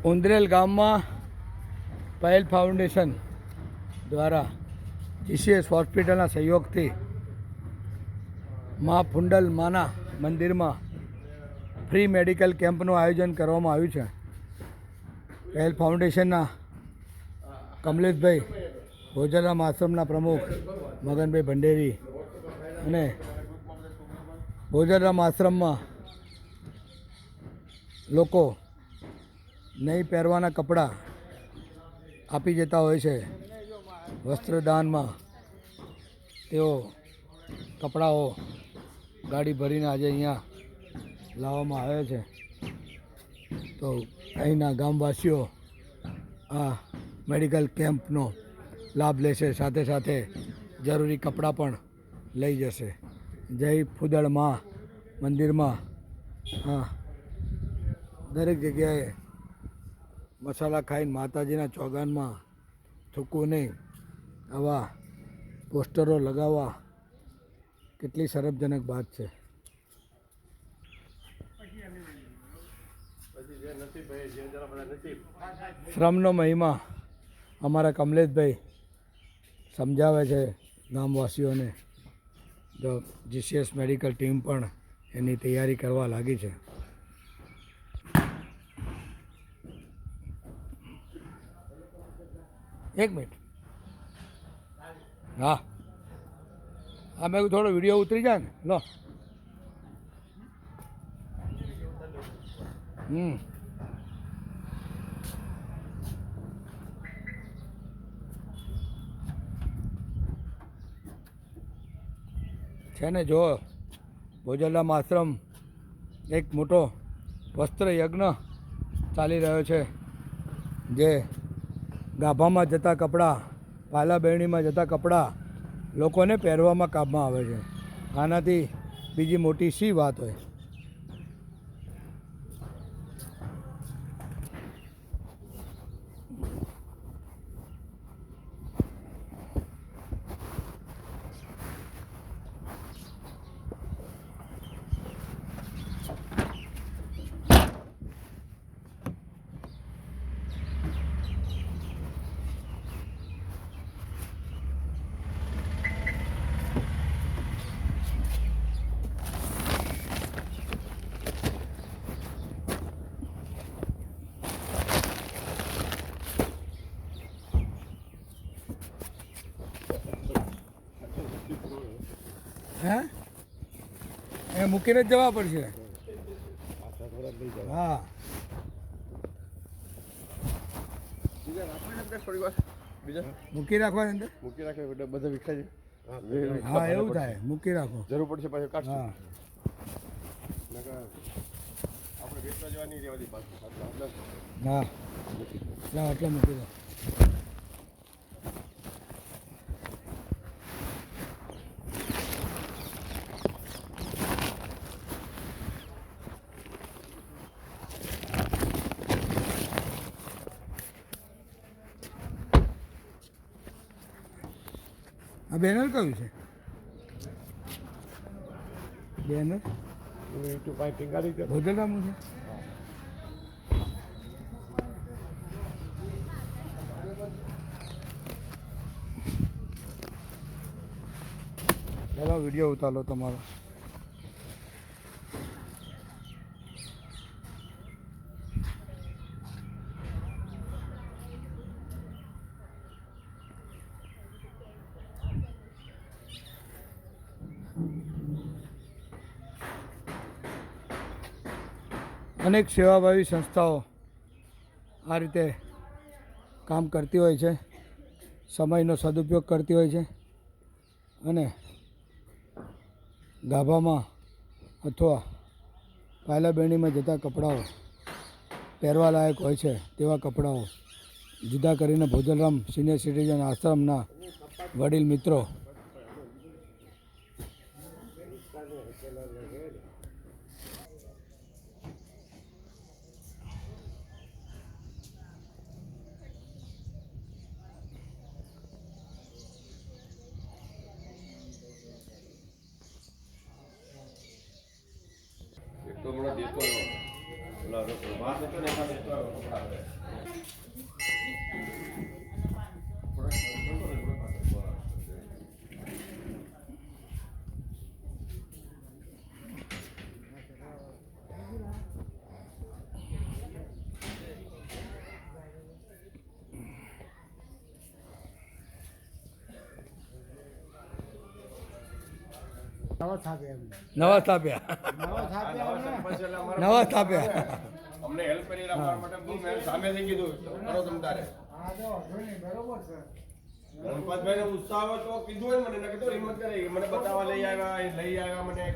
ઉંદરેલ ગામમાં પહેલ ફાઉન્ડેશન દ્વારા જીસીએસ હોસ્પિટલના સહયોગથી મા ફુંડલ માના મંદિરમાં ફ્રી મેડિકલ કેમ્પનું આયોજન કરવામાં આવ્યું છે. પહેલ ફાઉન્ડેશનના કમલેશભાઈ, ભોજરામ આશ્રમના પ્રમુખ મગનભાઈ ભંડેરી અને ભોજરામ આશ્રમમાં લોકો નહીં પહેરવાના કપડાં આપી જતા હોય છે. વસ્ત્રદાનમાં તેઓ કપડાઓ ગાડી ભરીને આજે અહીંયા લાવવામાં આવે છે. તો અહીંના ગામવાસીઓ આ મેડિકલ કેમ્પનો લાભ લેશે, સાથે સાથે જરૂરી કપડાં પણ લઈ જશે. જય ફુદળ મા મંદિરમાં દરેક જગ્યાએ મસાલા ખાઈને માતાજીના ચોગાનમાં થૂકવું નહીં, આવા પોસ્ટરો લગાવવા કેટલી શરમજનક વાત છે. શ્રમનો મહિમા અમારા કમલેશભાઈ સમજાવે છે ગામવાસીઓને. તો જીસીએસ મેડિકલ ટીમ પણ એની તૈયારી કરવા લાગી છે. એક મિનિટ, હા હા, મેં થોડો વિડીયો ઉતરી જાય ને. લો છે ને, જો ભોજરામ આશ્રમ એક મોટો વસ્ત્ર યજ્ઞ ચાલી રહ્યો છે, જે ગાભામાં જતા કપડાં, પાલા બેરણીમાં જતા કપડાં લોકોને પહેરવામાં કામમાં આવે છે. આનાથી બીજી મોટી શી વાત હોય. હે એ મૂકીને જ જવા પડશે. હા, મૂકી રાખવાની અંદર, મૂકી રાખે બધા વિખાય. હા એવું થાય, મૂકી રાખો, જરૂર પડશે પાછું કાઢશું. હા, આપણે વેચવા જવાની રહેવાની પાછું. હા, લાવ એટલે મૂકી દો. આ બેનર કયું છે? બેનર ભોજરામનું છે. ચાલો વિડીયો ઉતારો તમારો. અનેક સેવાભાવી સંસ્થાઓ આ રીતે કામ કરતી હોય છે, સમયનો સદુપયોગ કરતી હોય છે અને ગાભામાં અથવા પાયલા બેરણીમાં જતા કપડાઓ પહેરવા લાયક હોય છે તેવા કપડાઓ જુદા કરીને ભોજરામ સિનિયર સિટીઝન આશ્રમના વડીલ મિત્રો એક તો હમણાં દેતો ઓલા લોકો વાત હતો ને એમાં તો કપડા આવે. નવા સ્થાપ્યા નવા સ્થાપ્યા. અમને હેલ્પ કરી આપવા માટે બહુ મેં સામેથી કીધું કરો તમ તારે ગણપતભાઈ નો ઉત્સાહ હતો કીધું હોય મને કીધું હિંમત કરે મને બતાવવા લઈ આવ્યા મને કે